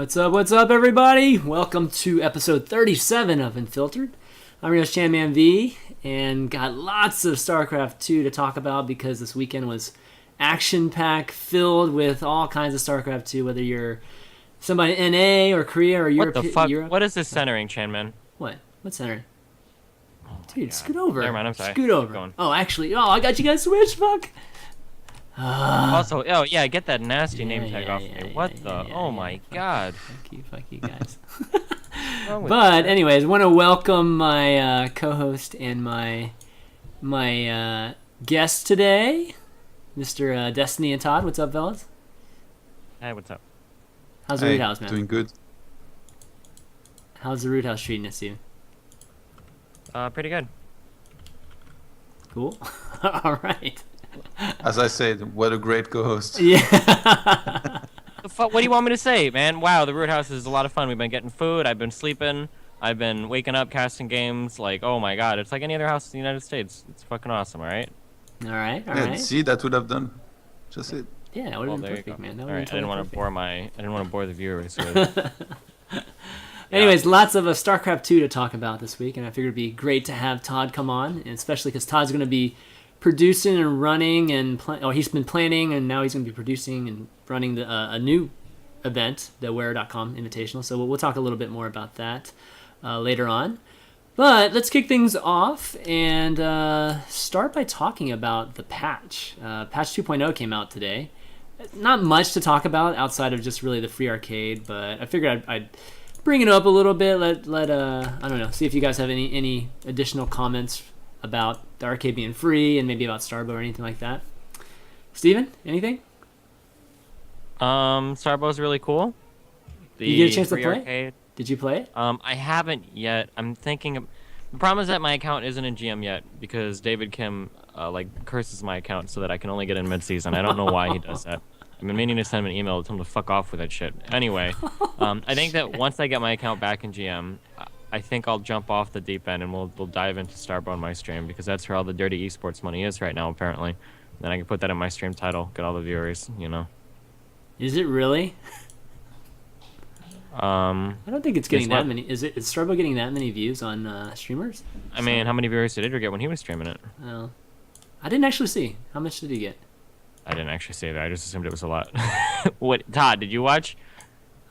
What's up, everybody? Welcome to episode 37 of Unfiltered. I'm your host, ChanManV, and got lots of StarCraft 2 to talk about because this weekend was action-packed, filled with all kinds of StarCraft 2, whether you're somebody in NA or Korea or Europe. What the fuck? What is this centering, Chanman? What? What's centering? Oh Dude, scoot over. Never mind, I'm sorry. Scoot over. Oh, actually, I got you guys switched, fuck. Also, get that nasty name tag off me. What the? Oh my god. Fuck you guys. But anyways, I want to welcome my co-host and my guest today, Mr. Destiny and Todd. What's up, fellas? Hey, what's up? How's the Root House, man? Doing good. How's the Root House treating us, Steven? Pretty good. Cool. All right. As I said, what a great co-host. Yeah. What do you want me to say, man? Wow, the Root House is a lot of fun. We've been getting food. I've been sleeping. I've been waking up, casting games. Like, oh my god, it's like any other house in the United States. It's fucking awesome, all right? All right. See, that would have done just it. Yeah, that would have been perfect, man. That all right, totally I didn't want to bore the viewers with. Anyways, lots of StarCraft 2 to talk about this week, and I figured it'd be great to have Todd come on, and especially because Todd's going to be producing and running and he's been planning and now he's going to be producing and running a new event, the Wear.com Invitational. So we'll talk a little bit more about that later on. But let's kick things off and start by talking about the patch. Patch 2.0 came out today. Not much to talk about outside of just really the free arcade, but I figured I'd bring it up a little bit. Let I don't know, see if you guys have any additional comments about the arcade being free and maybe about Starbow or anything like that. Steven, anything? Starbow's really cool. You get a chance to play arcade. it? Did you play it? I haven't yet. I'm thinking. The problem is that my account isn't in GM yet because David Kim curses my account so that I can only get in mid-season. I don't know why he does that. I've been meaning to send him an email to tell him to fuck off with that shit. Anyway, I think that once I get my account back in GM, I think I'll jump off the deep end and we'll dive into Starbow on my stream because that's where all the dirty esports money is right now, apparently. Then I can put that in my stream title, get all the viewers, you know. Is it really? I don't think it's getting that many. Is Starbow getting that many views on streamers? I mean, how many viewers did Idris get when he was streaming it? Well, I didn't actually see. How much did he get? I didn't actually say that. I just assumed it was a lot. What, Todd, did you watch?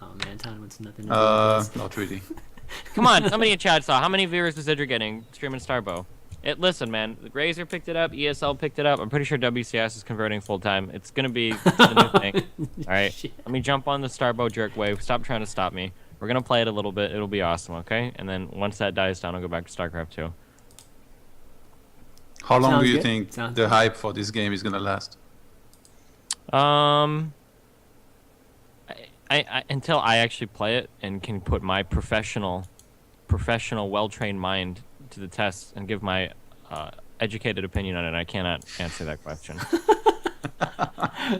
Oh man, Todd wants nothing to do with this. Not really. Come on, somebody in chat saw. How many viewers was Idris getting streaming Starbow? Listen, man, Razer picked it up, ESL picked it up. I'm pretty sure WCS is converting full time. It's gonna be the new thing. All right, let me jump on the Starbow jerk wave. Stop trying to stop me. We're gonna play it a little bit. It'll be awesome, okay? And then once that dies down, I'll go back to StarCraft 2. How long Sounds do you good. think Sounds the good. hype for this game is gonna last? Until I actually play it and can put my professional, well-trained mind to the test and give my educated opinion on it, I cannot answer that question.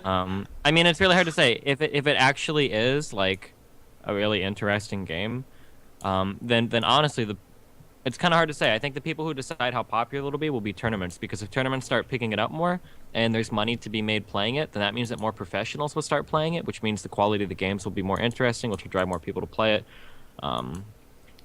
I mean, it's really hard to say. If it actually is like a really interesting game, then honestly, it's kind of hard to say. I think the people who decide how popular it'll be will be tournaments, because if tournaments start picking it up more and there's money to be made playing it, then that means that more professionals will start playing it, which means the quality of the games will be more interesting, which will drive more people to play it.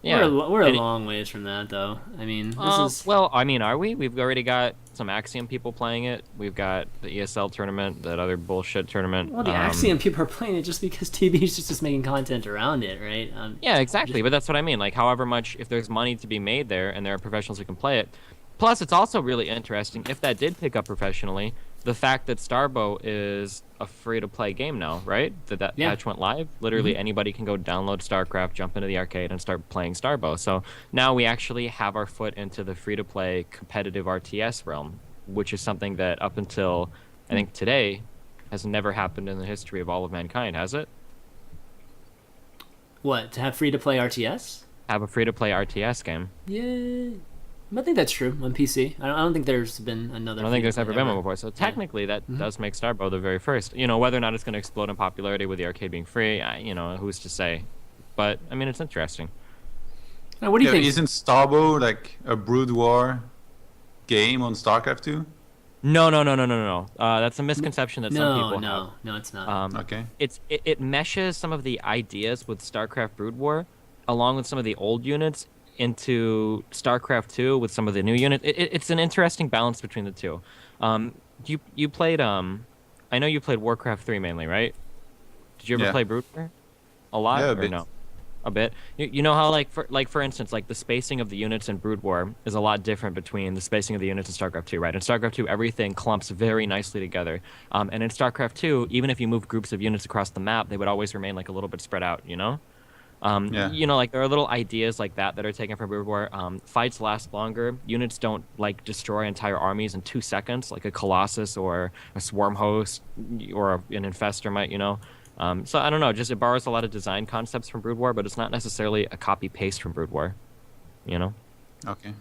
Yeah, We're a long ways from that, though. I mean, this is... Well, I mean, are we? We've already got some Axiom people playing it. We've got the ESL tournament, that other bullshit tournament. Well, the Axiom people are playing it just because TB is just making content around it, right? Yeah, exactly. But that's what I mean. Like, however much, if there's money to be made there and there are professionals who can play it. Plus, it's also really interesting, if that did pick up professionally, the fact that Starbow is a free-to-play game now, right? That patch went live. Literally anybody can go download StarCraft, jump into the arcade, and start playing Starbow. So now we actually have our foot into the free-to-play competitive RTS realm, which is something that up until, I think, today has never happened in the history of all of mankind, has it? What, to have free-to-play RTS? Have a free-to-play RTS game. Yeah. I think that's true on PC. I don't think there's been another. I don't think there's ever been one before. So technically, that does make Starbow the very first. You know, whether or not it's going to explode in popularity with the arcade being free, who's to say? But I mean, it's interesting. Now, what do you think? Isn't Starbow like a Brood War game on StarCraft 2? No. That's a misconception that some No, people have. no, it's not. Okay. It meshes some of the ideas with StarCraft Brood War, along with some of the old units, into StarCraft 2 with some of the new units. It's an interesting balance between the two. You played I know you played Warcraft 3 mainly, right? Did you ever Yeah. play Brood War a lot Yeah, a or bit. no? A bit. You know how for instance like the spacing of the units in Brood War is a lot different between the spacing of the units in StarCraft 2, right? In StarCraft 2 everything clumps very nicely together. And in StarCraft 2, even if you move groups of units across the map, they would always remain like a little bit spread out, you know? Yeah. Like there are little ideas like that that are taken from Brood War. Fights last longer. Units don't like destroy entire armies in 2 seconds, like a Colossus or a Swarm Host or an Infestor might, you know. So I don't know. Just it borrows a lot of design concepts from Brood War, but it's not necessarily a copy paste from Brood War, you know. Okay.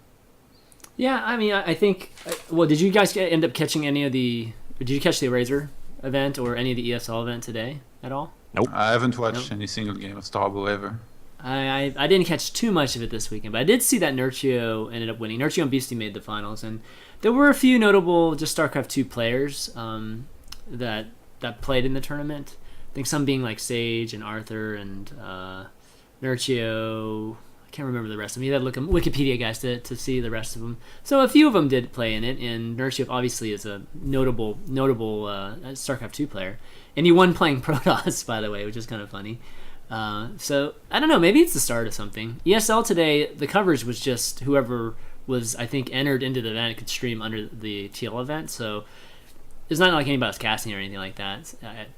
Yeah, I mean, I think. Well, did you guys end up catching any of the? Did you catch the Razor event or any of the ESL event today at all? Nope. I haven't watched Nope. any single game of Starbow ever. I didn't catch too much of it this weekend, but I did see that Nurchio ended up winning. Nurchio and Beastie made the finals, and there were a few notable just StarCraft 2 players that played in the tournament. I think some being like Sage and Arthur and Nurchio. I can't remember the rest of them. You had to look at Wikipedia guys to see the rest of them. So a few of them did play in it, and Nurchio obviously is a notable StarCraft 2 player. And he won playing Protoss, by the way, which is kind of funny. So I don't know. Maybe it's the start of something. ESL today, the coverage was just whoever was, I think, entered into the event could stream under the TL event. So it's not like anybody was casting or anything like that. It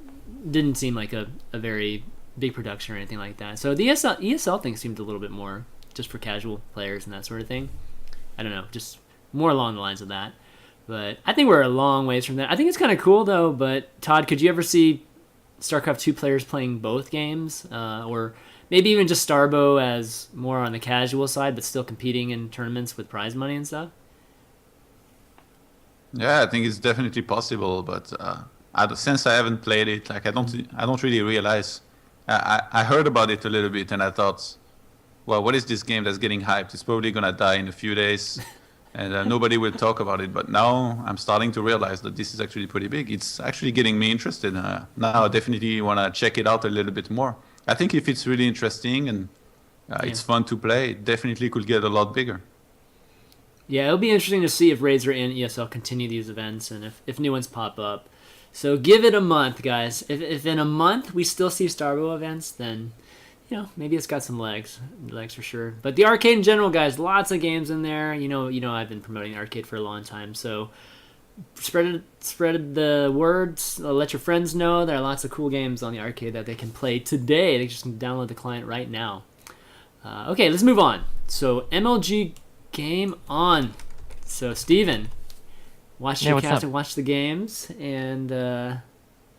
didn't seem like a very big production or anything like that. So the ESL thing seemed a little bit more just for casual players and that sort of thing. I don't know, just more along the lines of that. But I think we're a long ways from that. I think it's kind of cool though. But Todd, could you ever see StarCraft 2 players playing both games, or maybe even just Starbow as more on the casual side, but still competing in tournaments with prize money and stuff? Yeah, I think it's definitely possible, but since I haven't played it, like I don't really realize. I heard about it a little bit, and I thought, well, what is this game that's getting hyped? It's probably gonna die in a few days, and nobody will talk about it. But now I'm starting to realize that this is actually pretty big. It's actually getting me interested. Now I definitely want to check it out a little bit more. I think if it's really interesting and it's fun to play, it definitely could get a lot bigger. Yeah, it'll be interesting to see if Razor and ESL continue these events and if new ones pop up. So give it a month, guys. If in a month we still see Starbow events, then maybe it's got some legs for sure. But the arcade in general, guys, lots of games in there. You know, I've been promoting the arcade for a long time, so spread the words. Let your friends know there are lots of cool games on the arcade that they can play today. They just can download the client right now. Okay, let's move on. So MLG GameOn. So Steven, watch the games, and I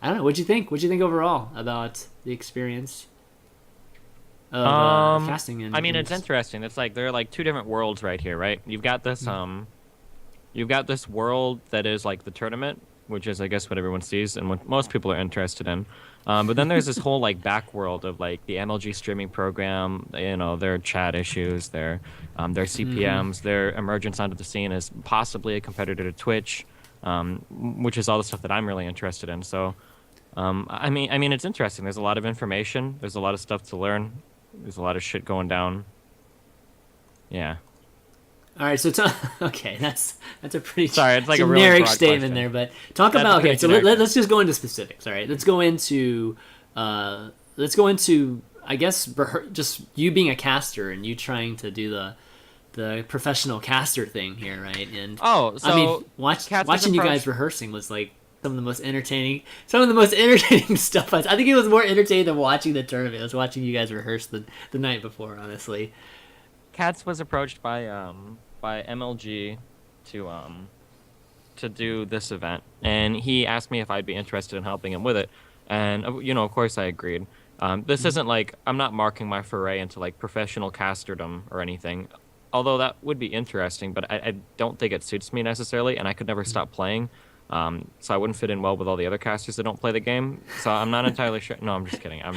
don't know. What'd you think? What'd you think overall about the experience of casting? And I mean, it's interesting. It's like there are like two different worlds right here, right? You've got this world that is like the tournament, which is I guess what everyone sees and what most people are interested in. But then there's this whole like back world of like the MLG streaming program, their chat issues, their CPMs, their emergence onto the scene as possibly a competitor to Twitch, which is all the stuff that I'm really interested in. So, I mean, it's interesting. There's a lot of information. There's a lot of stuff to learn. There's a lot of shit going down. Yeah. All right, so okay, that's a pretty Sorry, it's like a generic really broad statement question. there, but talk That's about pretty okay. So generic. let's just go into specifics. All right, let's go into I guess just you being a caster and you trying to do the professional caster thing here, right? And Oh, so I mean, watching you guys rehearsing was like some of the most entertaining stuff. I think it was more entertaining than watching the tournament. I was watching you guys rehearse the night before, honestly. Katz was approached by MLG to do this event, and he asked me if I'd be interested in helping him with it, and of course I agreed. This isn't like I'm not marking my foray into like professional casterdom or anything, although that would be interesting, but I don't think it suits me necessarily, and I could never stop playing. So I wouldn't fit in well with all the other casters that don't play the game. So I'm not entirely sure. No, I'm just kidding. I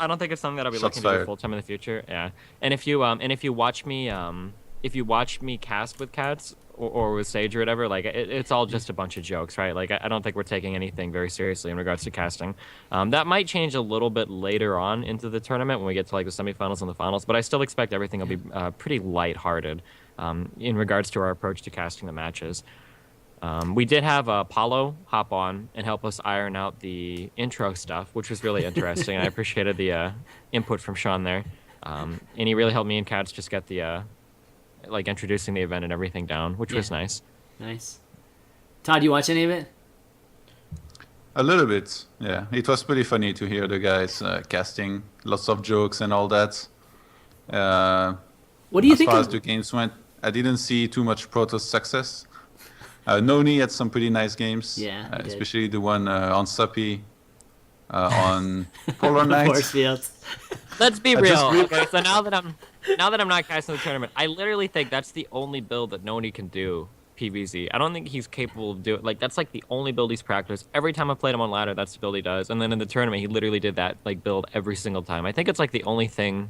don't think it's something that I'll be Shots looking to do fired. full time in the future. Yeah. And if you watch me if you watch me cast with cats or with Sage or whatever, like it's all just a bunch of jokes, right? Like I don't think we're taking anything very seriously in regards to casting. That might change a little bit later on into the tournament when we get to like the semifinals and the finals, but I still expect everything will be pretty lighthearted in regards to our approach to casting the matches. We did have Paulo hop on and help us iron out the intro stuff, which was really interesting. I appreciated the input from Sean there. And he really helped me and Cats just get the like introducing the event and everything down, which was nice. Nice. Todd, you watch any of it? A little bit, yeah. It was pretty funny to hear the guys casting, lots of jokes and all that. What do you think? As far as the games went, I didn't see too much Protoss success. Noni had some pretty nice games, especially the one on Suppy, on Polar Knight. Force fields. Let's be real. Okay, so now that I'm not casting the tournament, I literally think that's the only build that Noni can do PvZ. I don't think he's capable of doing like that's like the only build he's practiced. Every time I played him on ladder, that's the build he does. And then in the tournament, he literally did that like build every single time. I think it's like the only thing.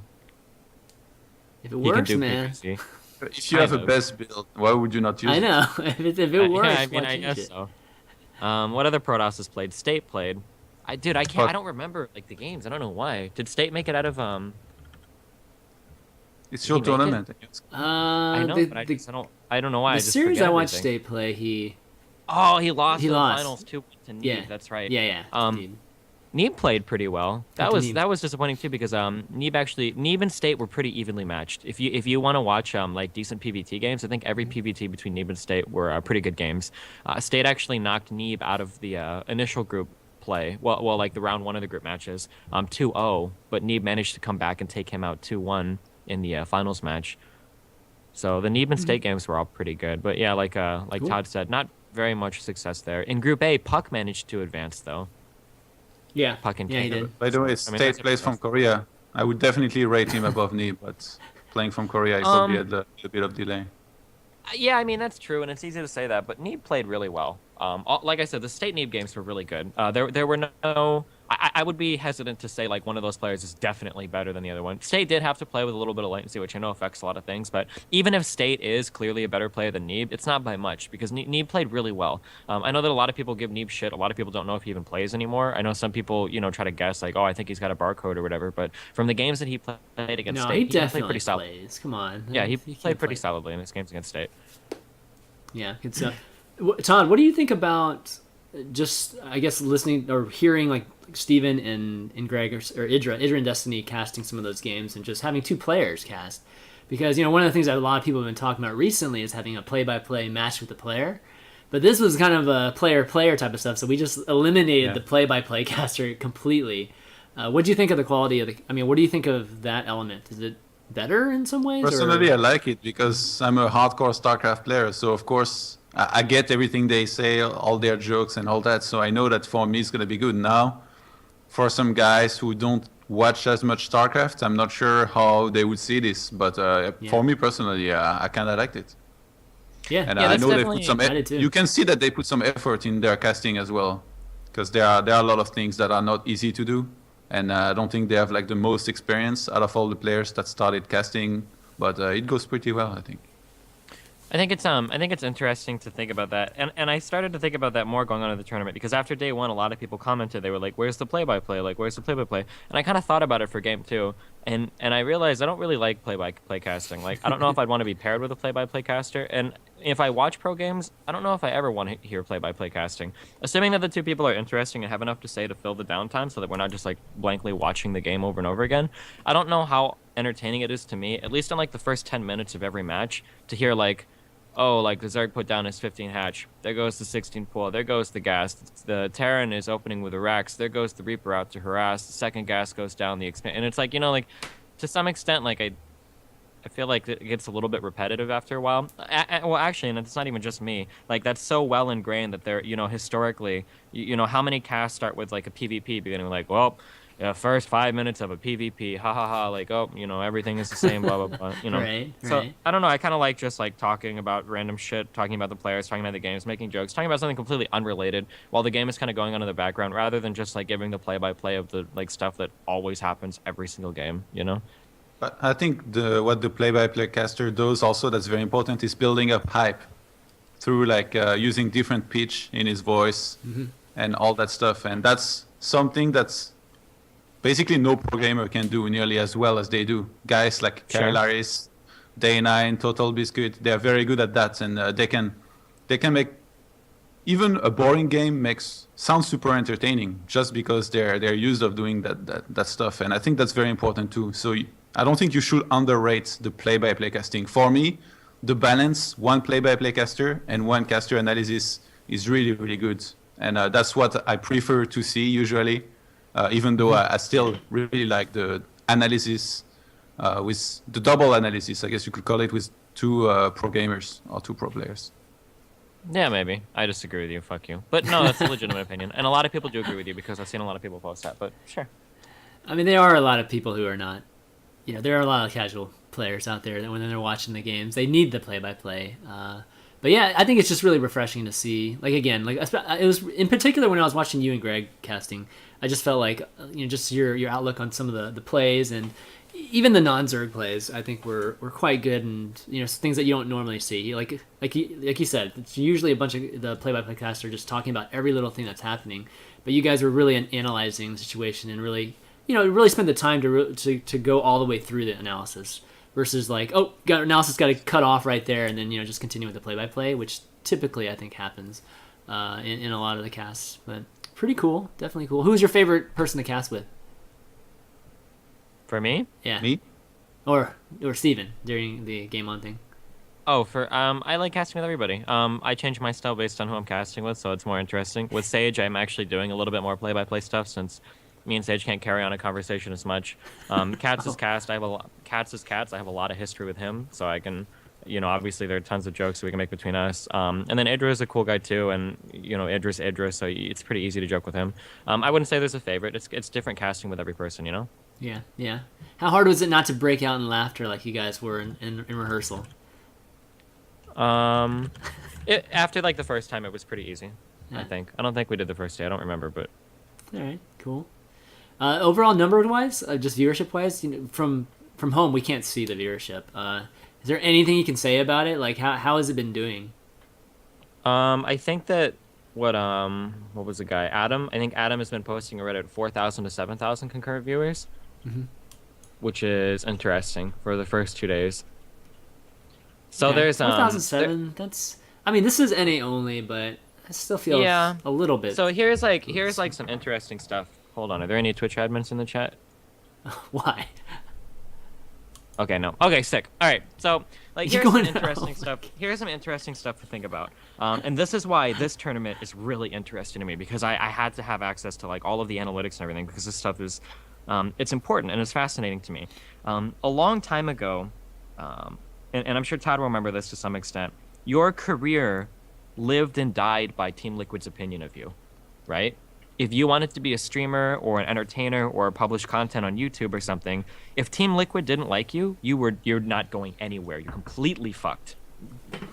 If it works, man. PvZ. If you have a best build, why would you not use it? I know. If it works, yeah, I mean, I guess so. What other Protoss has played? State played. I don't remember like the games. I don't know why. Did State make it out of It's your tournament. I know, but I don't know why. The I just series forget I watched everything. State play, he lost in the finals 2 to Neeb. Yeah. That's right. Yeah. Neeb played pretty well. That was disappointing too because Neeb and State were pretty evenly matched. If you want to watch like decent PvT games, I think every PvT between Neeb and State were pretty good games. State actually knocked Neeb out of the initial group play. Well, like the round 1 of the group matches, 2-0, but Neeb managed to come back and take him out 2-1 in the finals match. So the Neeb and State games were all pretty good. But yeah, like cool. Todd said, not very much success there. In Group A, Puck managed to advance though. Yeah, Puck and he did. By the way, State plays from Korea. I would definitely rate him above Neeb, but playing from Korea, he probably had a bit of delay. Yeah, I mean, that's true, and it's easy to say that, but Neeb played really well. Like I said, the State Neeb games were really good. There were no... I would be hesitant to say, like, one of those players is definitely better than the other one. State did have to play with a little bit of latency, which I know affects a lot of things, but even if State is clearly a better player than Neeb, it's not by much, because Neeb played really well. I know that a lot of people give Neeb shit. A lot of people don't know if he even plays anymore. I know some people, try to guess, like, oh, I think he's got a barcode or whatever, but from the games that he played against State, he definitely played pretty solid. plays. Come on. Yeah, he played pretty solidly in his games against State. Yeah, good stuff. Todd, what do you think about just, I guess, listening or hearing like Steven and Greg or Idra and Destiny casting some of those games and just having 2 players cast? Because, one of the things that a lot of people have been talking about recently is having a play-by-play match with the player. But this was kind of a player-player type of stuff, so we just eliminated the play-by-play caster completely. What do you think of the quality of what do you think of that element? Is it better in some ways? Personally, I like it because I'm a hardcore StarCraft player, so of course I get everything they say, all their jokes and all that, so I know that for me it's going to be good. Now, for some guys who don't watch as much StarCraft, I'm not sure how they would see this, but for me personally, I kind of liked it. Yeah, and I know they put some. You can see that they put some effort in their casting as well, because there are a lot of things that are not easy to do, and I don't think they have like the most experience out of all the players that started casting, but it goes pretty well, I think. I think it's interesting to think about that, and I started to think about that more going on in the tournament because after day 1, a lot of people commented. They were like, "Where's the play-by-play? Like, where's the play-by-play?" And I kind of thought about it for game 2, and I realized I don't really like play-by-play casting. Like, I don't know if I'd want to be paired with a play-by-play caster, and if I watch pro games, I don't know if I ever want to hear play-by-play casting. Assuming that the 2 people are interesting and have enough to say to fill the downtime, so that we're not just like blankly watching the game over and over again. I don't know how entertaining it is to me, at least in like the first 10 minutes of every match, to hear like, oh, like the Zerg put down his 15 hatch. There goes the 16 pool. There goes the gas. The Terran is opening with a Rex. There goes the Reaper out to harass. The second gas goes down the expand. And it's like, like to some extent, like I feel like it gets a little bit repetitive after a while. Well, actually, and it's not even just me. Like that's so well ingrained that they're, historically, how many casts start with like a PvP beginning like, well, first 5 minutes of a PvP, ha ha ha, like, oh, everything is the same, blah, blah, blah, Right. So, I don't know, I kind of like just, like, talking about random shit, talking about the players, talking about the games, making jokes, talking about something completely unrelated while the game is kind of going on in the background, rather than just, like, giving the play-by-play of the, like, stuff that always happens every single game, But I think what the play-by-play caster does also that's very important is building up hype through like using different pitch in his voice and all that stuff. And that's something that's basically no programmer can do nearly as well as they do. Guys like Sure. Carolaris, Day9, Totalbiscuit, they're very good at that, and they can make even a boring game sound super entertaining just because they're used of doing that stuff. And I think that's very important too. So I don't think you should underrate the play-by-play casting. For me, the balance, one play-by-play caster and one caster analysis is really, really good. And that's what I prefer to see usually, even though I still really like the analysis with the double analysis, I guess you could call it, with two pro gamers or two pro players. Yeah, maybe. I disagree with you. Fuck you. But no, that's a legitimate opinion. And a lot of people do agree with you because I've seen a lot of people post that. But sure. I mean, there are a lot of people who are not. There are a lot of casual players out there that when they're watching the games, they need the play-by-play. But yeah, I think it's just really refreshing to see. Like again, like it was in particular when I was watching you and Greg casting. I just felt like just your outlook on some of the plays and even the non-Zerg plays, I think were quite good, and things that you don't normally see. Like you said, it's usually a bunch of the play-by-play caster just talking about every little thing that's happening, but you guys were really analyzing the situation and really really spend the time to go all the way through the analysis versus like analysis got to cut off right there and then just continue with the play-by-play, which typically I think happens in a lot of the casts. But pretty cool, definitely cool. Who's your favorite person to cast with? For me? Yeah. Me? Or Steven during the GameOn thing. Oh, I like casting with everybody. I change my style based on who I'm casting with, so it's more interesting. With Sage, I'm actually doing a little bit more play-by-play stuff since me and Sage can't carry on a conversation as much. Cats is cast. Cats is cats. I have a lot of history with him, so I can, obviously there are tons of jokes we can make between us. And then Idra is a cool guy too, and Idra's Idra, so it's pretty easy to joke with him. I wouldn't say there's a favorite. It's different casting with every person, Yeah. How hard was it not to break out in laughter like you guys were in rehearsal? After like the first time, it was pretty easy. Yeah. I think. I don't think we did the first day. I don't remember, but. All right, cool. Overall, number-wise, just viewership-wise, from home, we can't see the viewership. Is there anything you can say about it? Like, how has it been doing? I think that what was the guy? Adam? I think Adam has been posting already at 4,000 to 7,000 concurrent viewers, which is interesting for the first 2 days. So there's 4,007. That's. I mean, this is NA only, but I still feel a little bit. So here's some interesting stuff. Hold on, are there any Twitch admins in the chat? Why? Okay, no. Okay, sick. All right, so here's some interesting stuff. Here's some interesting stuff to think about. And this is why this tournament is really interesting to me, because I had to have access to all of the analytics and everything, because this stuff is it's important and it's fascinating to me. A long time ago, and I'm sure Todd will remember this to some extent, your career lived and died by Team Liquid's opinion of you, right? If you wanted to be a streamer or an entertainer or publish content on YouTube or something, if Team Liquid didn't like you, you're not going anywhere. You're completely fucked,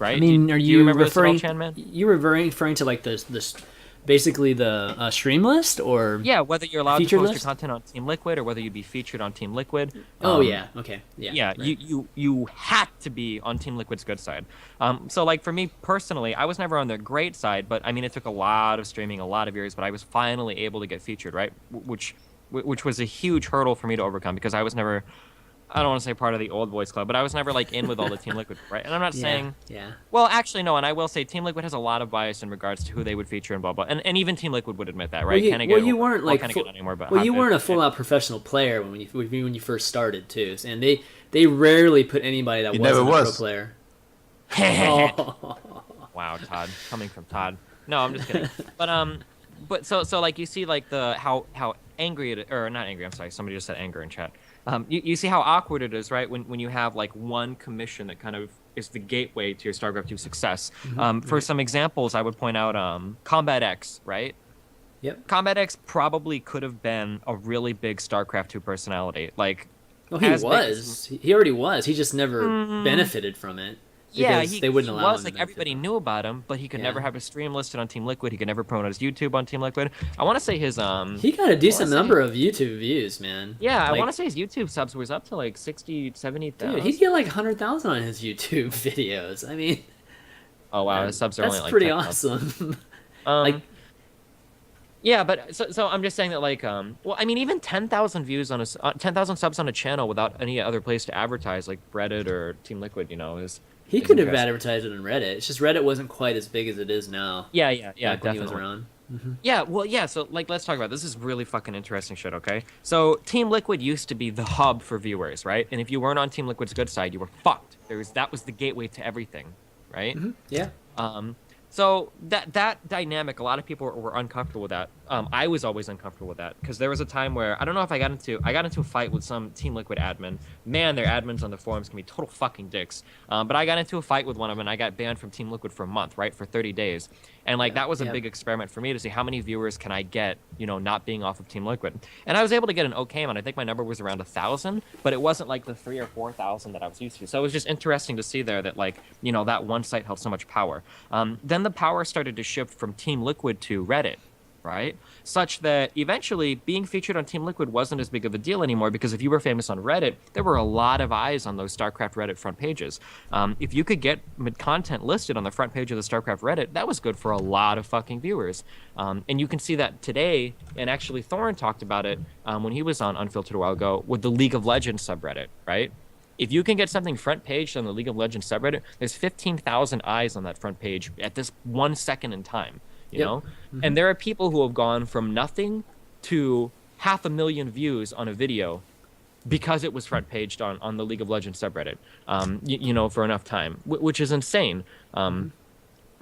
right? I mean, do you remember referring? this at all, ChanManV? You were referring to this basically the stream list, or whether you're allowed to post list? your content on Team Liquid or whether you'd be featured on Team Liquid. Oh yeah, okay, yeah. Right. You had to be on Team Liquid's good side. So for me personally, I was never on the great side, but I mean it took a lot of streaming, a lot of years, but I was finally able to get featured, right? Which was a huge hurdle for me to overcome, because I was never, I don't want to say part of the old boys club, but I was never in with all the Team Liquid, right? And I'm not saying, well, actually no, and I will say Team Liquid has a lot of bias in regards to who they would feature and blah blah, and even Team Liquid would admit that, right? You weren't you weren't a full full-out professional player when you first started too, and they rarely put anybody that wasn't a pro player. Wow, Todd, coming from Todd. No, I'm just kidding. But so you see the how angry it, or not angry, I'm sorry, somebody just said anger in chat. You see how awkward it is, right? When you have one commission that kind of is the gateway to your StarCraft 2 success. For some examples, I would point out Combat X, right? Yep. Combat X probably could have been a really big StarCraft 2 personality. He already was. He just never benefited from it. Yeah, because he, they wouldn't he allow was him like to make everybody it. knew about him, but he could Yeah. never have a stream listed on Team Liquid. He could never promote his YouTube on Team Liquid. I want to say his He got a I decent wanna say- number of YouTube views, man. Yeah, I Like, want to say his YouTube subs was up to like 60, 70,000. dude, he'd get like 100,000 on his YouTube videos. I mean, Oh wow, his subs are only that's like pretty 10,000. awesome. Um, like, yeah, but so I'm just saying that like well, I mean even 10,000 views on 10,000 subs on a channel without any other place to advertise like Reddit or Team Liquid, you know, he is could have interesting. advertised it on Reddit. It's just Reddit wasn't quite as big as it is now. Yeah, Like when he was definitely. around. Yeah, well, yeah. So, like, let's talk about this. Is really fucking interesting shit. Okay, so Team Liquid used to be the hub for viewers, right? And if you weren't on Team Liquid's good side, you were fucked. That was the gateway to everything, right? Yeah. So that dynamic, a lot of people were uncomfortable with that. I was always uncomfortable with that because there was a time where I don't know if I got into a fight with some Team Liquid admin. Man, their admins on the forums can be total fucking dicks. But I got into a fight with one of them and I got banned from Team Liquid for a month, right, for 30 days. And like that was a big experiment for me to see how many viewers can I get, you know, not being off of Team Liquid. And I was able to get an okay amount. I think my number was around 1,000, but it wasn't like the 3,000 or 4,000 that I was used to. So it was just interesting to see there that like, you know, that one site held so much power. Then the power started to shift from Team Liquid to Reddit, right? Such that eventually being featured on Team Liquid wasn't as big of a deal anymore because if you were famous on Reddit, there were a lot of eyes on those StarCraft Reddit front pages. If you could get content listed on the front page of the StarCraft Reddit, that was good for a lot of fucking viewers. And you can see that today, and actually Thorin talked about it when he was on Unfiltered a while ago with the League of Legends subreddit, right? If you can get something front page on the League of Legends subreddit, there's 15,000 eyes on that front page at this 1 second in time. You know, and there are people who have gone from nothing to 500,000 views on a video because it was front paged on the League of Legends subreddit. You know, for enough time, which is insane.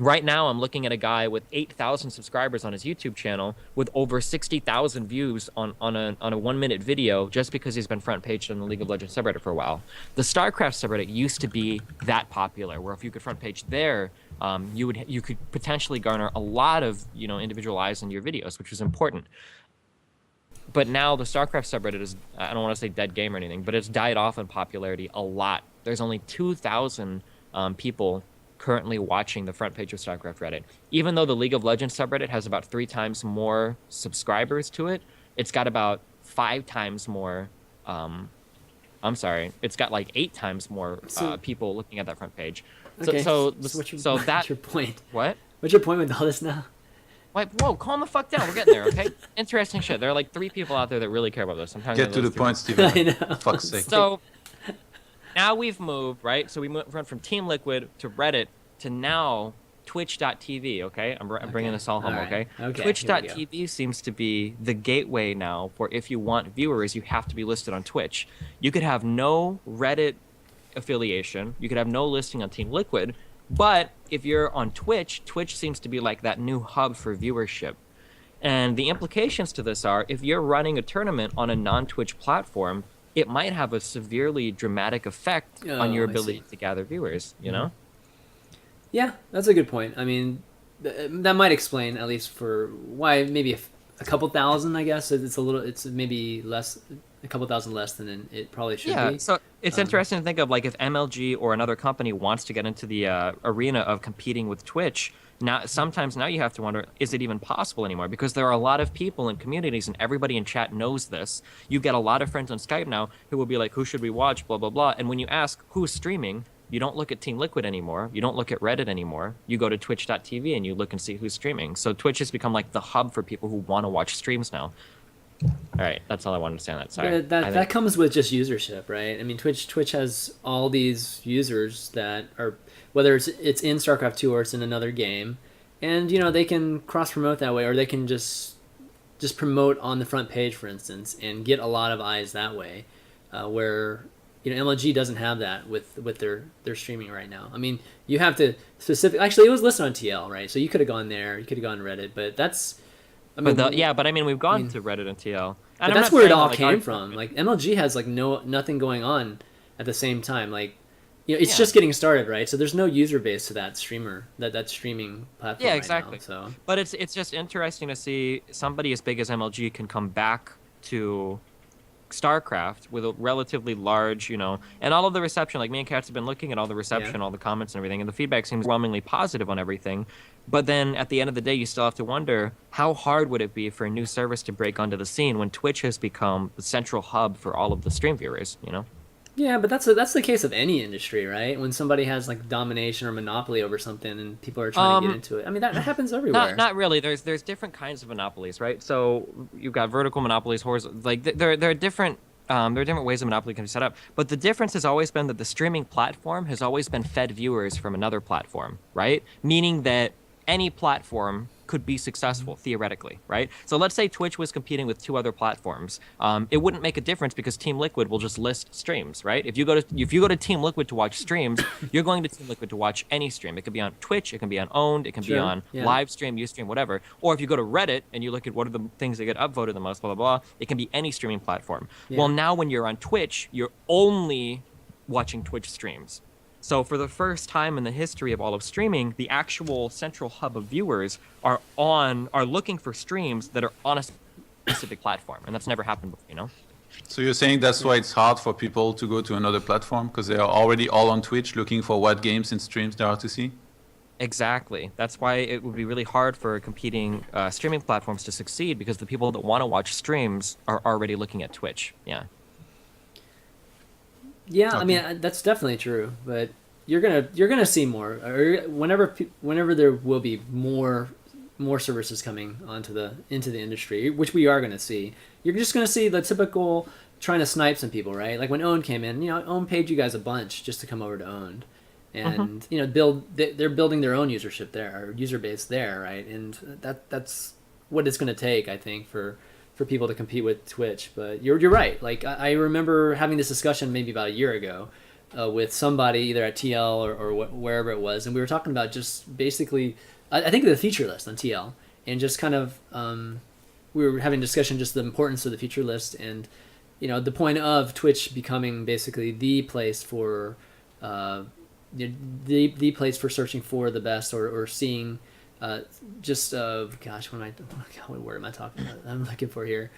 Right now, I'm looking at a guy with 8,000 subscribers on his YouTube channel with over 60,000 views on a 1 minute video just because he's been front paged on the League of Legends subreddit for a while. The StarCraft subreddit used to be that popular, where if you could front page there, you could potentially garner a lot of, you know, individual eyes on your videos, which was important. But now the StarCraft subreddit is, I don't want to say dead game or anything, but it's died off in popularity a lot. There's only 2,000 people currently watching the front page of StarCraft Reddit. Even though the League of Legends subreddit has about 3 times more subscribers to it, it's got about 5 times more, it's got like 8 times more people looking at that front page. Okay. So What's that, your point? what? What's your point with all this now? Like, whoa, calm the fuck down. We're getting there, okay? Interesting shit. There are like 3 people out there that really care about this. I'm talking Get about to the those 3. point, Steven. I know. Fuck's sake. So now we've moved, right? So we went from Team Liquid to Reddit to now Twitch.tv, okay? I'm bringing this all home, All right. okay? Okay, Twitch.tv seems to be the gateway now for if you want viewers, you have to be listed on Twitch. You could have no Reddit affiliation. You could have no listing on Team Liquid. But if you're on Twitch, Twitch seems to be like that new hub for viewership. And the implications to this are, if you're running a tournament on a non-Twitch platform, it might have a severely dramatic effect on your ability to gather viewers, you know? Yeah, that's a good point. I mean, that might explain, at least for why maybe a couple thousand, I guess. It's maybe less, a couple thousand less than it probably should be. Yeah, so it's interesting to think of, like, if MLG or another company wants to get into the arena of competing with Twitch, sometimes you have to wonder, is it even possible anymore? Because there are a lot of people in communities, and everybody in chat knows this. You get a lot of friends on Skype now who will be like, who should we watch, blah, blah, blah. And when you ask who's streaming, you don't look at Team Liquid anymore. You don't look at Reddit anymore. You go to twitch.tv and you look and see who's streaming. So Twitch has become like the hub for people who want to watch streams now. All right, that's all I wanted to say on that. Sorry. That comes with just usership, right? I mean, Twitch has all these users that are, whether it's in StarCraft 2 or it's in another game, and you know they can cross promote that way, or they can just promote on the front page, for instance, and get a lot of eyes that way. Where you know MLG doesn't have that with their streaming right now. I mean, you have to actually it was listed on TL, right? So you could have gone there, you could have gone to Reddit, but that's. I mean, but I mean, we've gone to Reddit and TL. But that's where it all came from. Like MLG has like nothing going on at the same time. Like, you know, it's just getting started, right? So there's no user base to that streaming platform. Yeah, exactly. Right now, so. But it's just interesting to see somebody as big as MLG can come back to StarCraft with a relatively large, and all of the reception, like me and Katz have been looking at all the reception, all the comments and everything, and the feedback seems overwhelmingly positive on everything. But then at the end of the day, you still have to wonder how hard would it be for a new service to break onto the scene when Twitch has become the central hub for all of the stream viewers, Yeah, but that's the case of any industry, right? When somebody has like domination or monopoly over something and people are trying to get into it. I mean, that happens everywhere. Not really. There's different kinds of monopolies, right? So you've got vertical monopolies, horizontal. Like there are different. There are different ways a monopoly can be set up, but the difference has always been that the streaming platform has always been fed viewers from another platform, right? Meaning that any platform could be successful theoretically, right? So let's say Twitch was competing with 2 other platforms. It wouldn't make a difference because Team Liquid will just list streams, right? If you go to Team Liquid to watch streams, you're going to Team Liquid to watch any stream. It could be on Twitch, it can be on Owned, it can be on live stream, Ustream, whatever. Or if you go to Reddit and you look at what are the things that get upvoted the most, blah blah blah, it can be any streaming platform. Well, now when you're on Twitch, you're only watching Twitch streams. So for the first time in the history of all of streaming, the actual central hub of viewers are looking for streams that are on a specific platform, and that's never happened before, So you're saying that's why it's hard for people to go to another platform because they are already all on Twitch looking for what games and streams there are to see? Exactly. That's why it would be really hard for competing streaming platforms to succeed because the people that want to watch streams are already looking at Twitch. Yeah. Yeah, I mean that's definitely true, but you're gonna see more, or whenever there will be more services coming into the industry, which we are gonna see. You're just gonna see the typical trying to snipe some people, right? Like when Owned came in, Owned paid you guys a bunch just to come over to Owned, and they're building their own usership there, or user base there, right? And that's what it's gonna take, I think, for people to compete with Twitch. But you're right. Like I remember having this discussion maybe about a year ago with somebody either at TL or wherever it was, and we were talking about just basically I think the feature list on TL, and just kind of we were having a discussion just the importance of the feature list, and the point of Twitch becoming basically the place for the place for searching for the best or seeing what word am I talking about? I'm looking for here.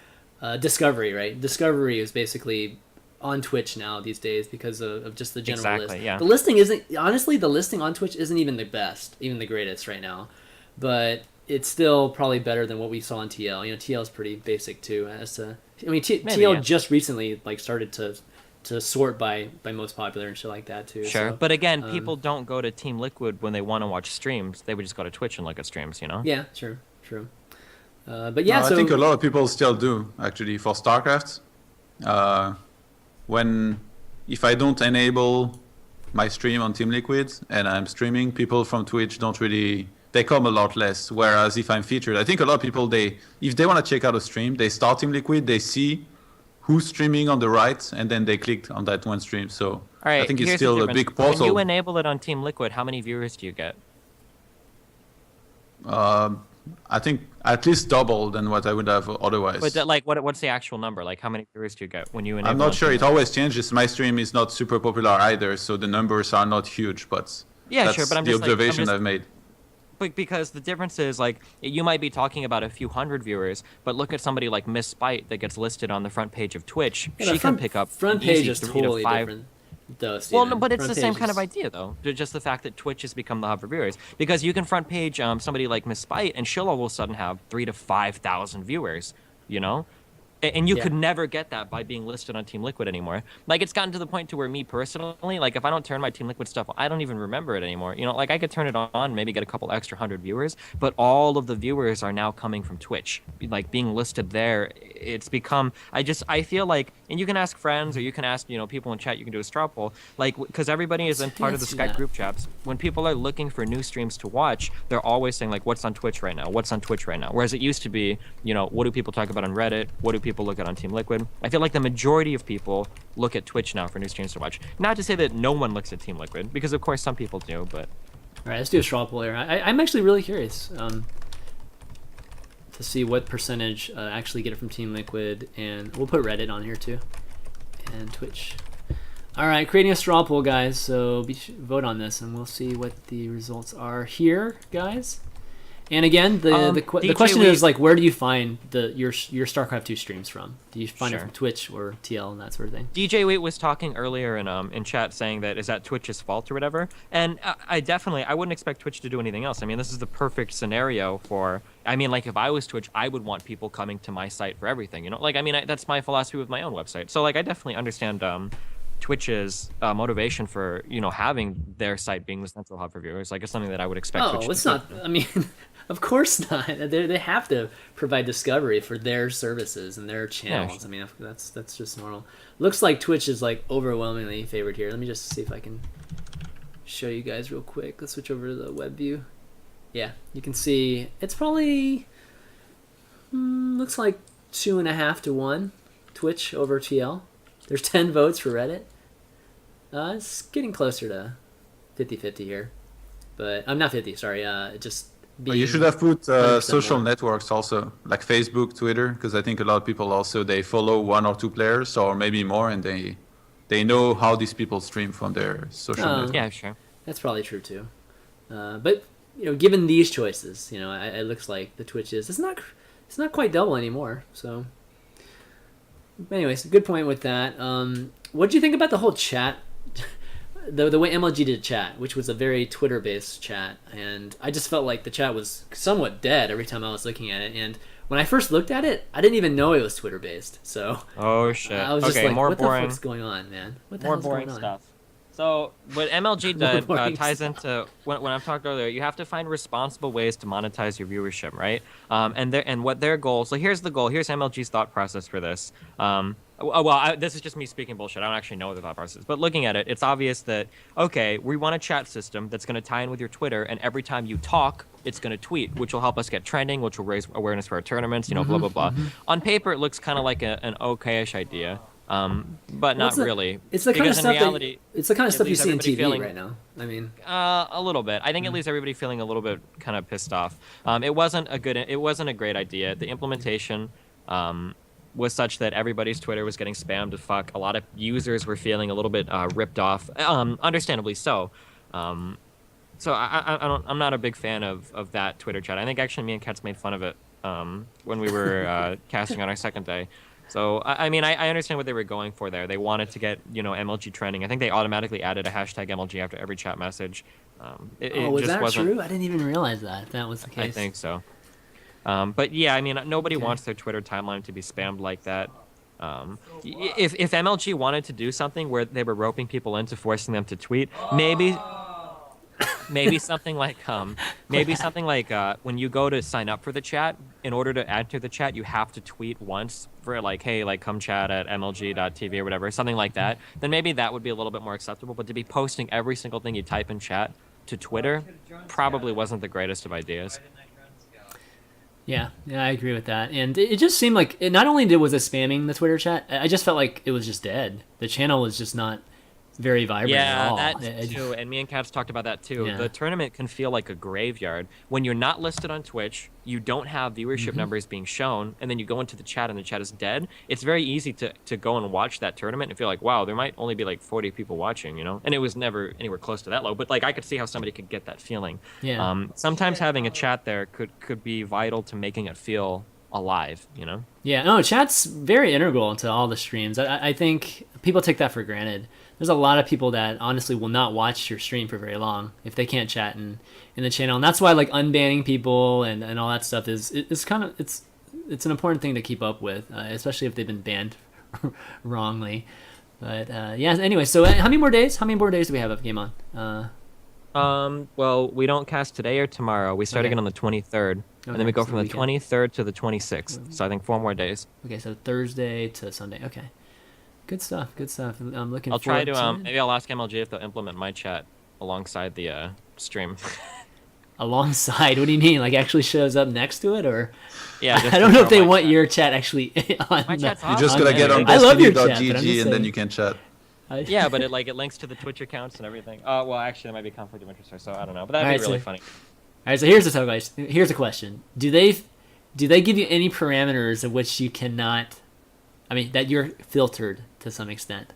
Discovery, right? Discovery is basically on Twitch now these days because of just the general list. Yeah. The listing the listing on Twitch isn't even the best, even the greatest right now, but it's still probably better than what we saw on TL. TL is pretty basic too. TL just recently started to sort by most popular and shit like that too. Sure, so, but again, people don't go to Team Liquid when they want to watch streams. They would just go to Twitch and look at streams, Yeah, true. But yeah, I think a lot of people still do actually for StarCraft. If I don't enable my stream on Team Liquid and I'm streaming, people from Twitch they come a lot less. Whereas if I'm featured, I think a lot of people if they want to check out a stream, they start Team Liquid, they see who's streaming on the right, and then they clicked on that one stream. So all right, I think it's still a big puzzle. When you enable it on Team Liquid, how many viewers do you get? I think at least double than what I would have otherwise. But what's the actual number? Like how many viewers do you get when you enable? I'm not sure. It always changes. My stream is not super popular either, so the numbers are not huge. But that's sure. But I'm the just observation I've made. Because the difference is you might be talking about a few hundred viewers, but look at somebody like Miss Spite that gets listed on the front page of Twitch. She can pick up front page is totally different. Well, no, but it's the same kind of idea though. Just the fact that Twitch has become the hub for viewers, because you can front page somebody like Miss Spite, and she'll all of a sudden have 3,000 to 5,000 viewers. And you could never get that by being listed on Team Liquid anymore. It's gotten to the point to where me personally, if I don't turn my Team Liquid stuff on, I don't even remember it anymore. I could turn it on, maybe get a couple extra 100 viewers, but all of the viewers are now coming from Twitch. Being listed there, it's become, I feel like, and you can ask friends or you can ask, people in chat, you can do a straw poll, because everybody is in part of the Skype group chats. When people are looking for new streams to watch, they're always saying, what's on Twitch right now? What's on Twitch right now? Whereas it used to be, what do people talk about on Reddit? What do people look at on Team Liquid? I feel like the majority of people look at Twitch now for new streams to watch. Not to say that no one looks at Team Liquid, because of course some people do, but... Alright, let's do a straw poll here. I'm actually really curious to see what percentage actually get it from Team Liquid, and we'll put Reddit on here too, and Twitch. Alright, creating a straw poll, guys, so vote on this, and we'll see what the results are here, guys. And again, the DJ question Week- is like, where do you find your StarCraft 2 streams from? Do you find it Sure. from Twitch or TL and that sort of thing? DJ Wait was talking earlier in chat saying that is that Twitch's fault or whatever, and I wouldn't expect Twitch to do anything else. I mean, this is the perfect scenario for. I mean, like if I was Twitch, I would want people coming to my site for everything. You know, like I mean, that's my philosophy with my own website. So like I definitely understand Twitch's motivation for having their site being the central hub for viewers. Like it's something that I would expect. Oh, Twitch it's to not. I mean, of course not. They have to provide discovery for their services and their channels. Yeah. I mean, that's just normal. Looks like Twitch is like overwhelmingly favored here. Let me just see if I can show you guys real quick. Let's switch over to the web view. Yeah, you can see it's probably looks like 2.5 to 1 Twitch over TL. There's 10 votes for Reddit. It's getting closer to 50-50 here, but I'm not 50. Sorry, just. But you should have put 100% social more. networks also, like Facebook, Twitter, because I think a lot of people also they follow 1 or 2 players or maybe more, and they know how these people stream from their social network. Yeah, sure. That's probably true too. But given these choices, it looks like the Twitch it's not quite double anymore. So, anyways, good point with that. What did you think about the whole chat? The way MLG did chat, which was a very Twitter-based chat, and I just felt like the chat was somewhat dead every time I was looking at it. And when I first looked at it, I didn't even know it was Twitter-based. So Oh shit. I was just Okay, like, more "What boring. the fuck's going on, man? What the More hell's boring going on?" stuff. So what MLG More did boring ties stuff. into when I've talked earlier. You have to find responsible ways to monetize your viewership, right? And what their goal. So here's the goal. Here's MLG's thought process for this. This is just me speaking bullshit. I don't actually know what the thought process is. But looking at it, it's obvious that, okay, we want a chat system that's going to tie in with your Twitter, and every time you talk, it's going to tweet, which will help us get trending, which will raise awareness for our tournaments, blah, blah, blah. On paper, it looks kind of like an okay-ish idea, but not really. It's the kind of Because in stuff reality, it's the kind of it stuff you leaves see in everybody TV feeling- right now. I mean, a little bit. I think it leaves everybody feeling a little bit kind of pissed off. It wasn't a great idea. The implementation was such that everybody's Twitter was getting spammed as fuck. A lot of users were feeling a little bit ripped off, understandably so. So I'm not a big fan of that Twitter chat. I think actually me and Katz made fun of it when we were casting on our second day. So I mean I understand what they were going for there. They wanted to get MLG trending. I think they automatically added a hashtag MLG after every chat message. was just that wasn't, true? I didn't even realize that. If that was the case. I think so. But yeah, I mean, nobody wants their Twitter timeline to be spammed like that. If MLG wanted to do something where they were roping people into forcing them to tweet, maybe something like when you go to sign up for the chat, in order to enter the chat, you have to tweet once for like, hey, like come chat at mlg.tv or whatever, something like that. Then maybe that would be a little bit more acceptable. But to be posting every single thing you type in chat to Twitter probably wasn't the greatest of ideas. Yeah, I agree with that. And it just seemed like not only was it spamming the Twitter chat, I just felt like it was just dead. The channel was just not very vibrant at all. Yeah, that too. And me and Katz talked about that too. Yeah. The tournament can feel like a graveyard. When you're not listed on Twitch, you don't have viewership numbers being shown, and then you go into the chat and the chat is dead. It's very easy to go and watch that tournament and feel like, wow, there might only be like 40 people watching, And it was never anywhere close to that low. But like I could see how somebody could get that feeling. Yeah. Sometimes having a chat there could be vital to making it feel alive, Yeah, no, chat's very integral to all the streams. I think people take that for granted. There's a lot of people that honestly will not watch your stream for very long if they can't chat in the channel, and that's why like unbanning people and all that stuff is kind of it's an important thing to keep up with, especially if they've been banned wrongly. But yeah, anyway, so how many more days do we have of Game On? Well, we don't cast today or tomorrow. We start again on the 23rd, and then we go so from the weekend. 23rd to the 26th. So I think 4 more days. Okay, so Thursday to Sunday. Okay, good stuff. I'm looking. I'll try forward to it. maybe I'll ask MLG if they'll implement my chat alongside the stream. Alongside, what do you mean? Like actually shows up next to it, or Yeah, just I don't know if they my want chat. your chat actually on. My chat's You just awesome, gotta get on man. I love your chat, but I'm destiny.gg just and then saying. you can chat. Yeah, but it links to the Twitch accounts and everything. Well, actually, there might be conflict of interest there, so I don't know. But that'd Alright, be really so- funny. All right, so here's a question: Do they give you any parameters of which you cannot? I mean, that you're filtered to some extent.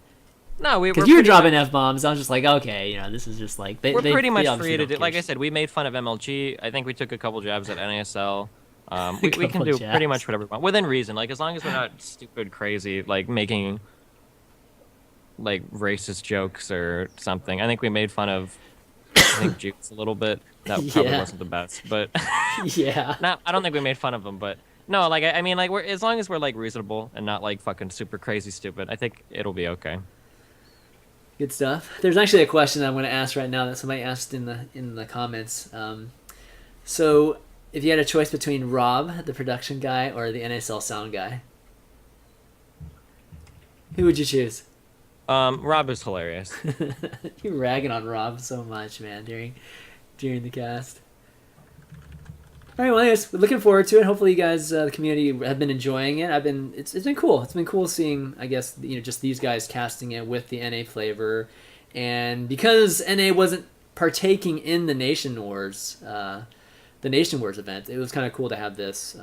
No, we're Because you were pretty dropping F-bombs. I was just like, okay, this is just like... we're pretty much obviously free to don't do. Like I care. said, we made fun of MLG. I think we took a couple jabs at NASL. We can Couple do pretty jabs. much whatever we want within reason. Like as long as we're not stupid, crazy, like making like racist jokes or something. I think we made fun of Jukes a little bit. That probably Yeah. wasn't the best, but Yeah. no, I don't think we made fun of him. But no, like I mean, like we're as long as we're like reasonable and not like fucking super crazy stupid, I think it'll be okay. Good stuff. There's actually a question I'm going to ask right now that somebody asked in the comments. So, if you had a choice between Rob, the production guy, or the NSL sound guy, who would you choose? Rob is hilarious. You're ragging on Rob so much, man, during the cast. All right, well, anyways, we're looking forward to it. Hopefully, you guys, the community, have been enjoying it. It's been cool. It's been cool seeing, I guess, just these guys casting it with the NA flavor, and because NA wasn't partaking in the Nation Wars event, it was kind of cool to have this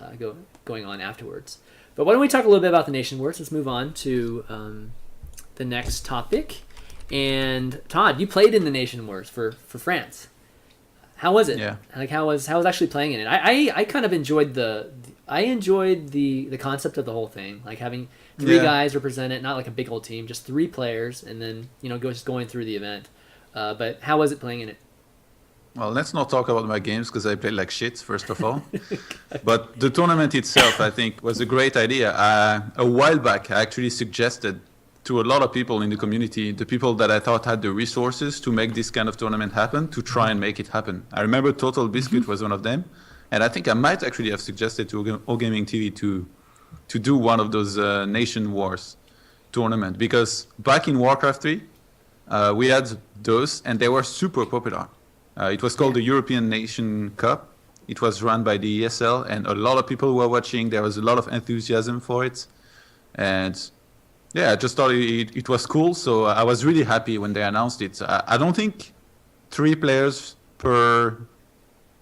going on afterwards. But why don't we talk a little bit about the Nation Wars? Let's move on to the next topic. And Todd, you played in the Nation Wars for France. How was it? Yeah. Like how was actually playing in it? I kind of enjoyed the concept of the whole thing, like having three guys represent it, not like a big old team, just three players, and then just going through the event. But how was it playing in it? Well, let's not talk about my games because I played like shit, first of all. But the tournament itself, I think, was a great idea. A while back, I actually suggested to a lot of people in the community, the people that I thought had the resources to make this kind of tournament happen, to try and make it happen. I remember Totalbiscuit was one of them. And I think I might actually have suggested to All Gaming TV to do one of those Nation Wars tournament. Because back in Warcraft 3, we had those, and they were super popular. It was called the European Nation Cup. It was run by the ESL, and a lot of people were watching. There was a lot of enthusiasm for it. And yeah, I just thought it was cool. So I was really happy when they announced it. I don't think 3 players per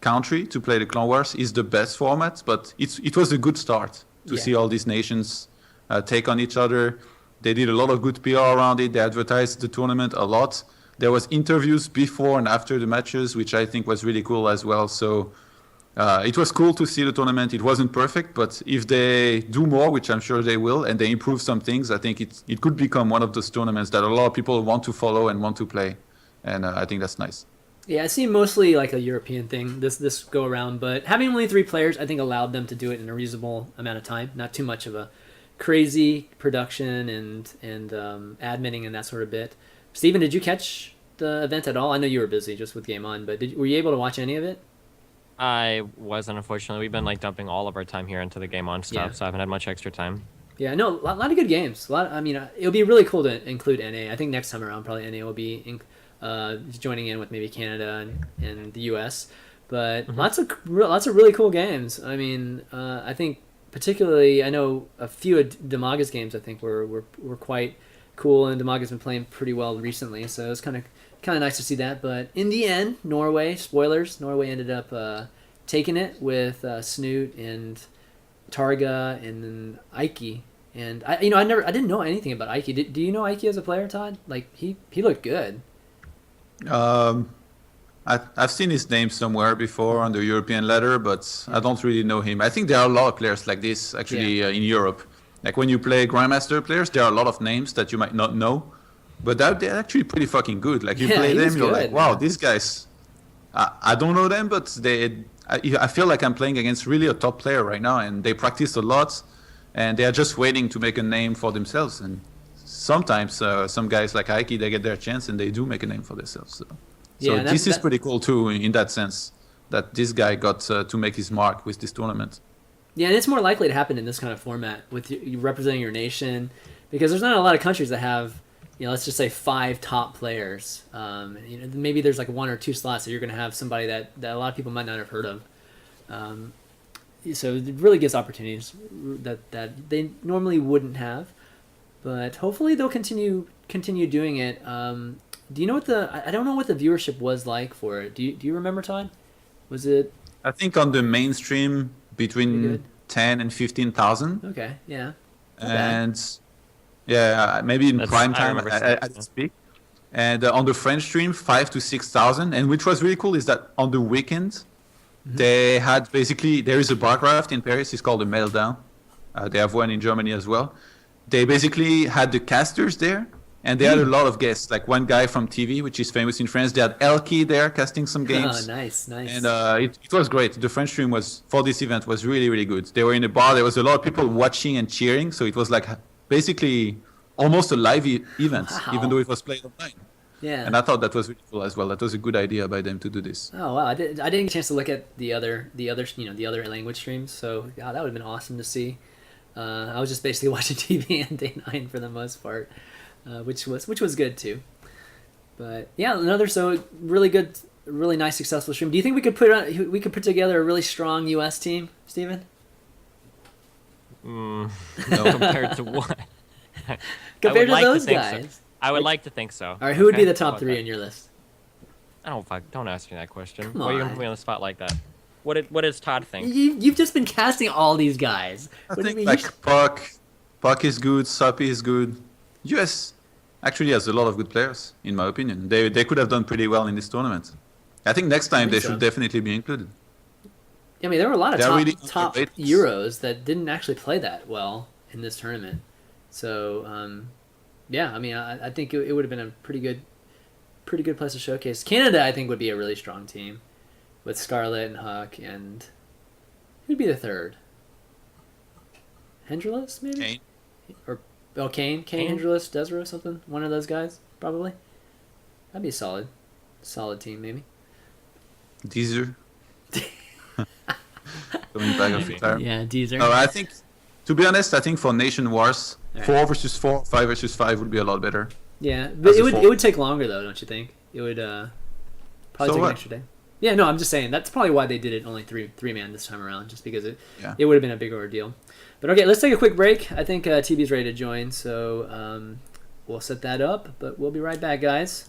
country to play the Clan Wars is the best format, but it was a good start to see all these nations take on each other. They did a lot of good PR around it. They advertised the tournament a lot. There was interviews before and after the matches, which I think was really cool as well. So it was cool to see the tournament. It wasn't perfect, but if they do more, which I'm sure they will, and they improve some things, I think it could become one of those tournaments that a lot of people want to follow and want to play. And I think that's nice. Yeah, it seemed mostly like a European thing this go around, but having only 3 players, I think, allowed them to do it in a reasonable amount of time. Not too much of a crazy production and adminning and that sort of bit. Steven, did you catch the event at all? I know you were busy just with GameOn, but were you able to watch any of it? I wasn't, unfortunately. We've been like dumping all of our time here into the GameOn stuff, so I haven't had much extra time. Yeah, no, a lot of good games. It'll be really cool to include NA. I think next time around, probably NA will be joining in with maybe Canada and the US. But lots of really cool games. I mean, I think particularly, I know a few of Damaga's games I think were quite cool, and Damaga's been playing pretty well recently, so it's kind of nice to see that. But in the end, Norway ended up taking it with Snoot and Targa and then Ike. And I didn't know anything about Ike. Do you know Ike as a player, Todd? Like he looked good. I've seen his name somewhere before on the European ladder, but I don't really know him. I think there are a lot of players like this actually in Europe. Like when you play Grandmaster players, there are a lot of names that you might not know, but they're actually pretty fucking good. Like you play them, you're like, wow, these guys. I don't know them, but I feel like I'm playing against really a top player right now, and they practice a lot, and they are just waiting to make a name for themselves. And sometimes some guys like Ike, they get their chance and they do make a name for themselves. So this is pretty cool too, in that sense, that this guy got to make his mark with this tournament. Yeah, and it's more likely to happen in this kind of format with you representing your nation, because there's not a lot of countries that have, let's just say 5 top players. Maybe there's like 1 or 2 slots that you're going to have somebody that a lot of people might not have heard of. So it really gives opportunities that they normally wouldn't have. But hopefully they'll continue doing it. Do you know I don't know what the viewership was like for it. Do you remember, Todd? Was it? I think on the mainstream between 10 and 15,000. Okay, yeah. And Yeah, maybe in That's- prime I time remember seeing at that. its peak. And on the French stream, 5 to 6 thousand. And which was really cool is that on the weekend, they had basically there is a bar craft in Paris. It's called the Meltdown. They have one in Germany as well. They basically had the casters there, and they had a lot of guests. Like one guy from TV, which is famous in France. They had Elky there casting some games. Oh, nice. And it was great. The French stream was for this event was really really good. They were in a bar. There was a lot of people watching and cheering. So it was like basically almost a live event, Wow. even though it was played online. Yeah. And I thought that was really cool as well. That was a good idea by them to do this. Oh wow! I didn't get a chance to look at the other the other language streams. So God, that would have been awesome to see. I was just basically watching TV on day 9 for the most part, which was good too. But yeah, another really good, really nice, successful stream. Do you think we could put together a really strong U.S. team, Steven? No. Compared to what? Compared to like to those think guys. So. I would like to think so. All right, who would be Okay? the top How about 3 that? in your list? Don't ask me that question. Come Why are you gonna on. put me on the spot like that? What does Todd think? You've just been casting all these guys. I What do you think mean? like Puck is good, Soppy is good. US actually has a lot of good players, in my opinion. They could have done pretty well in this tournament. I think next time think they so. should definitely be included. I mean, there were a lot of They're top, really top underrated. Euros that didn't actually play that well in this tournament. So, yeah, I mean, I think it would have been a pretty good place to showcase. Canada, I think, would be a really strong team with Scarlett and Huck, and who'd be the third? Hendrillus, maybe? Kane. Or Kane, Kane? Hendrillus, Desiro, something. One of those guys, probably. That'd be a solid team, maybe. Deezer. Coming back of Maybe. retirement. Yeah, Deezer. No, I think, to be honest, I think for Nation Wars, Alright. 4 versus 4, 5 versus 5 would be a lot better. Yeah, but As a it full- would take longer though, don't you think? It would probably So take what? an extra day. Yeah, no, I'm just saying that's probably why they did it only three man this time around, just because Yeah. it would have been a bigger ordeal. But okay, let's take a quick break. I think TB's ready to join, so we'll set that up. But we'll be right back, guys.